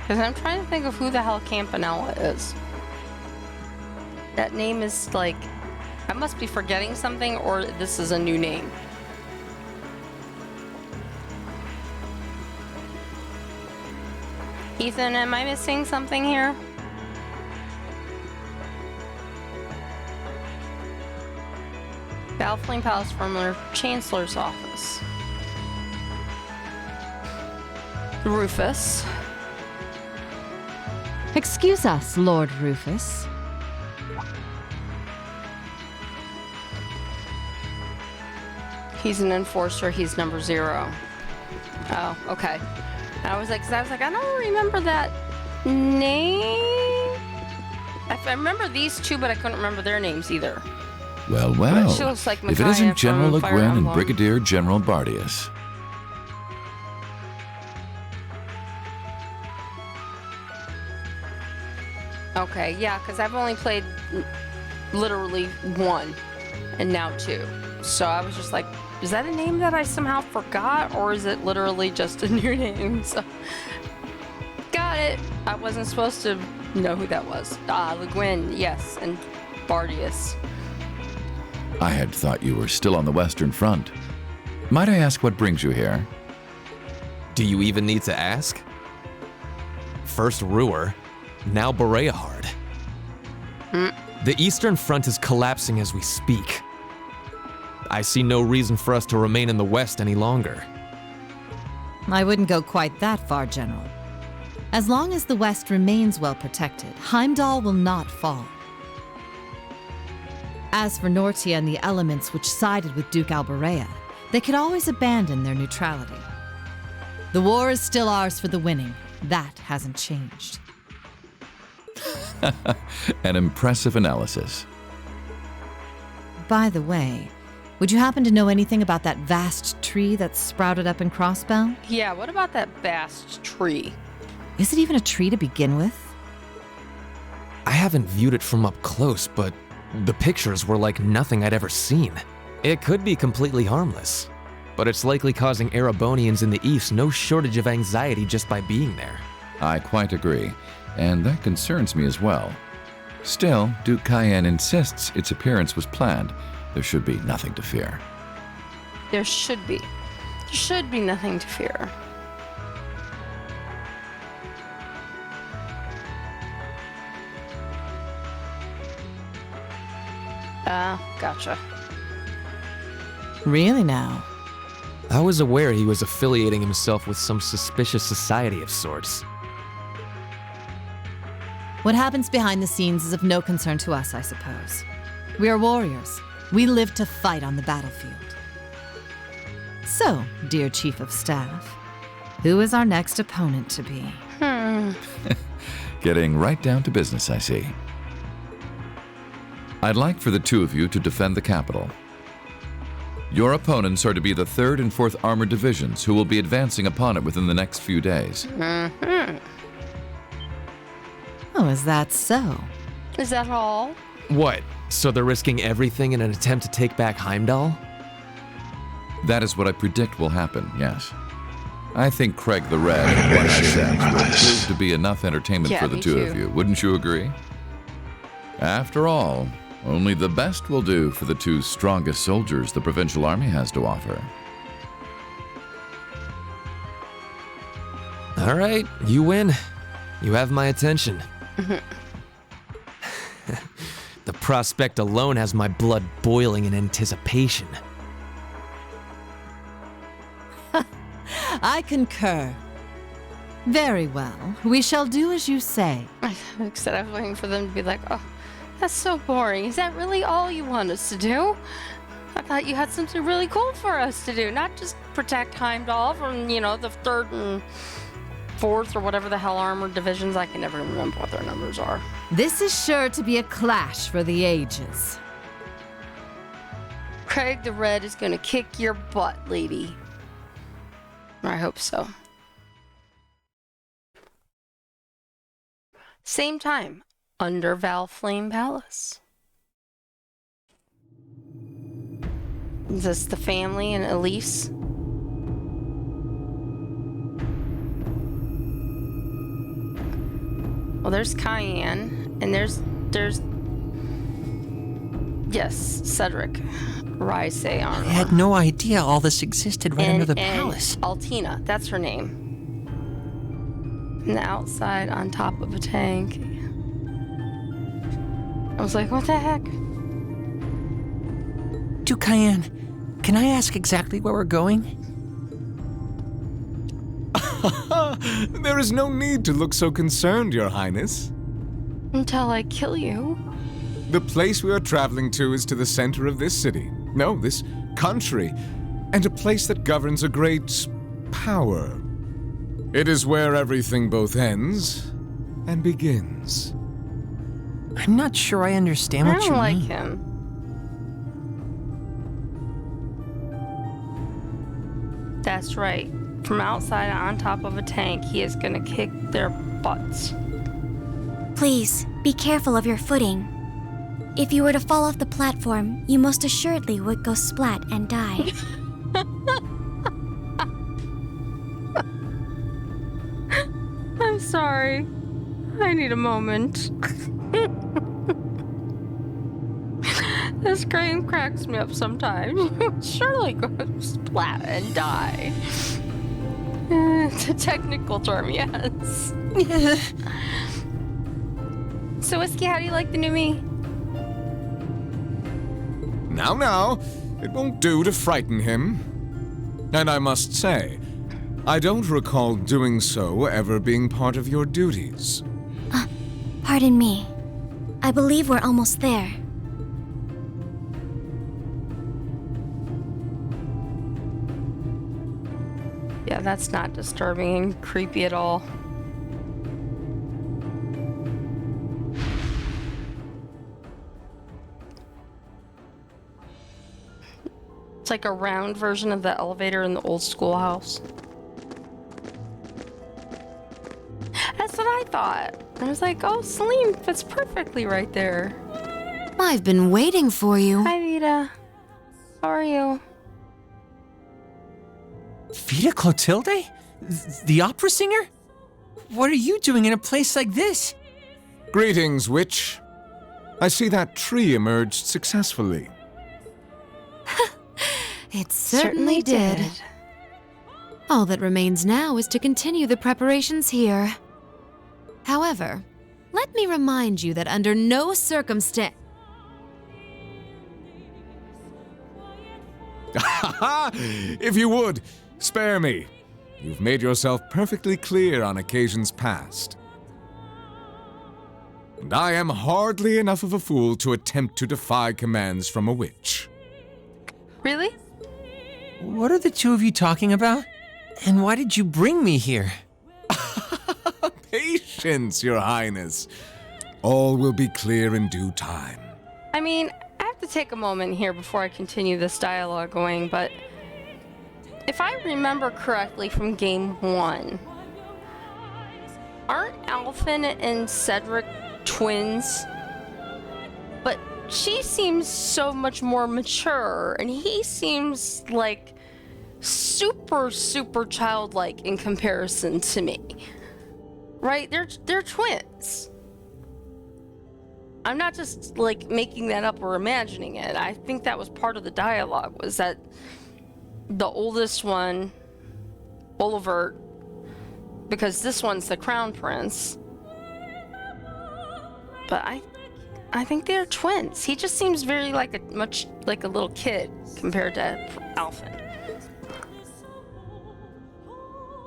Because I'm trying to think of who the hell Campanella is. That name is like... I must be forgetting something, or this is a new name. Ethan, am I missing something here? Valflame Palace, former Chancellor's office. Rufus. Excuse us, Lord Rufus. He's an enforcer. He's number 0. Oh, okay. I was like, I don't remember that name. I remember these two, but I couldn't remember their names either. Well, But she looks like if it Micaiah isn't General from Le Fire Guin and Emblem. Brigadier General Bardius. Okay, yeah, because I've only played literally 1, and now 2. So I was just like, is that a name that I somehow forgot, or is it literally just a new name? So, got it. I wasn't supposed to know who that was. Le Guin, yes, and Bardius. I had thought you were still on the Western Front. Might I ask what brings you here? Do you even need to ask? First Ruhr, now Bereahard. The Eastern Front is collapsing as we speak. I see no reason for us to remain in the West any longer. I wouldn't go quite that far, General. As long as the West remains well protected, Heimdall will not fall. As for Nortia and the elements which sided with Duke Alberea, they could always abandon their neutrality. The war is still ours for the winning. That hasn't changed. An impressive analysis. By the way, would you happen to know anything about that vast tree that's sprouted up in Crossbell? Yeah, what about that vast tree? Is it even a tree to begin with? I haven't viewed it from up close, but the pictures were like nothing I'd ever seen. It could be completely harmless, but it's likely causing Erebonians in the East no shortage of anxiety just by being there. I quite agree, and that concerns me as well. Still, Duke Cayenne insists its appearance was planned. There should be nothing to fear. There should be. There should be nothing to fear. Gotcha. Really now? I was aware he was affiliating himself with some suspicious society of sorts. What happens behind the scenes is of no concern to us, I suppose. We are warriors. We live to fight on the battlefield. So, dear Chief of Staff, who is our next opponent to be? Getting right down to business, I see. I'd like for the two of you to defend the capital. Your opponents are to be the 3rd and 4th Armored Divisions, who will be advancing upon it within the next few days. Oh, is that so? Is that all? What? So they're risking everything in an attempt to take back Heimdall? That is what I predict will happen, yes. I think Craig the Red and what I said will prove to be enough entertainment Yeah, for the me two of too. you. Wouldn't you agree? After all, only the best will do for the 2 strongest soldiers the Provincial Army has to offer. All right, you win. You have my attention. The prospect alone has my blood boiling in anticipation. I concur. Very well. We shall do as you say. Except I was waiting for them to be like, oh, that's so boring. Is that really all you want us to do? I thought you had something really cool for us to do, not just protect Heimdall from, the 3rd and 4th or whatever the hell armored divisions. I can never remember what their numbers are. This is sure to be a clash for the ages. Craig the Red is gonna kick your butt, lady. I hope so. Same time, under Valflame Palace. Is this the family and Elise? Well, there's Cayenne, and there's yes, Cedric. Rise armor. I had no idea all this existed right under the and palace. Altina, that's her name. And the outside on top of a tank. I was like, what the heck? To Cayenne, can I ask exactly where we're going? There is no need to look so concerned, Your Highness. Until I kill you. The place we are traveling to is to the center of this city. No, this country. And a place that governs a great power. It is where everything both ends and begins. I'm not sure I understand I what you don't like mean. him. That's right. From outside on top of a tank, he is gonna kick their butts. Please, be careful of your footing. If you were to fall off the platform, you most assuredly would go splat and die. I'm sorry. I need a moment. This game cracks me up sometimes. Surely go splat and die. It's a technical term, yes. So, Whiskey, how do you like the new me? Now, it won't do to frighten him. And I must say, I don't recall doing so ever being part of your duties. Pardon me. I believe we're almost there. Yeah, that's not disturbing and creepy at all. It's like a round version of the elevator in the old schoolhouse. That's what I thought. I was like, oh, Celine fits perfectly right there. I've been waiting for you. Hi, Vita. How are you? Vita Clotilde? The opera singer? What are you doing in a place like this? Greetings, witch. I see that tree emerged successfully. It certainly did. All that remains now is to continue the preparations here. However, let me remind you that under no circumstance... If you would, spare me. You've made yourself perfectly clear on occasions past. And I am hardly enough of a fool to attempt to defy commands from a witch. Really? What are the two of you talking about? And why did you bring me here? Patience, Your Highness. All will be clear in due time. I mean, I have to take a moment here before I continue this dialogue going, but if I remember correctly from game 1, aren't Alphen and Cedric twins? But she seems so much more mature, and he seems like super childlike in comparison to me. Right? They're twins. I'm not just like making that up or imagining it. I think that was part of the dialogue, was that the oldest one, Olivert, because this one's the crown prince. But I think they're twins. He just seems very much like a little kid compared to Alphen.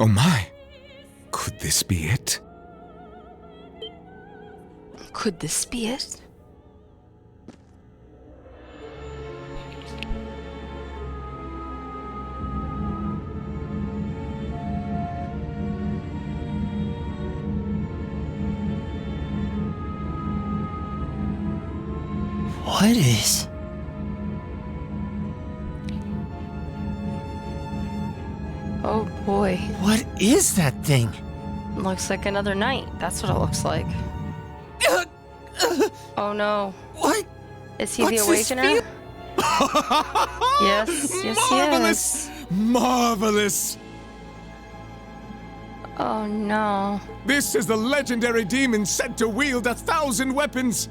Oh my. Could this be it? Could this be it? What is... Oh boy. What is that thing? Looks like another night. That's what it looks like. Oh no. What? Is he What's the this Awakener? Yes, Marvelous! yes. Marvelous! Oh no. This is the legendary demon said to wield 1,000 weapons.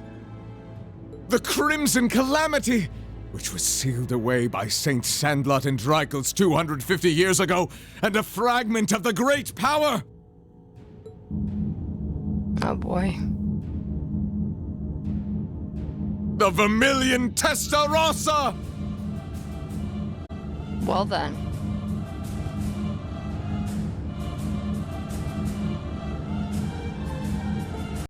The Crimson Calamity, which was sealed away by Saint Sandlot and Drykel's 250 years ago, and a fragment of the great power. Oh boy. The Vermilion Testarossa! Well then.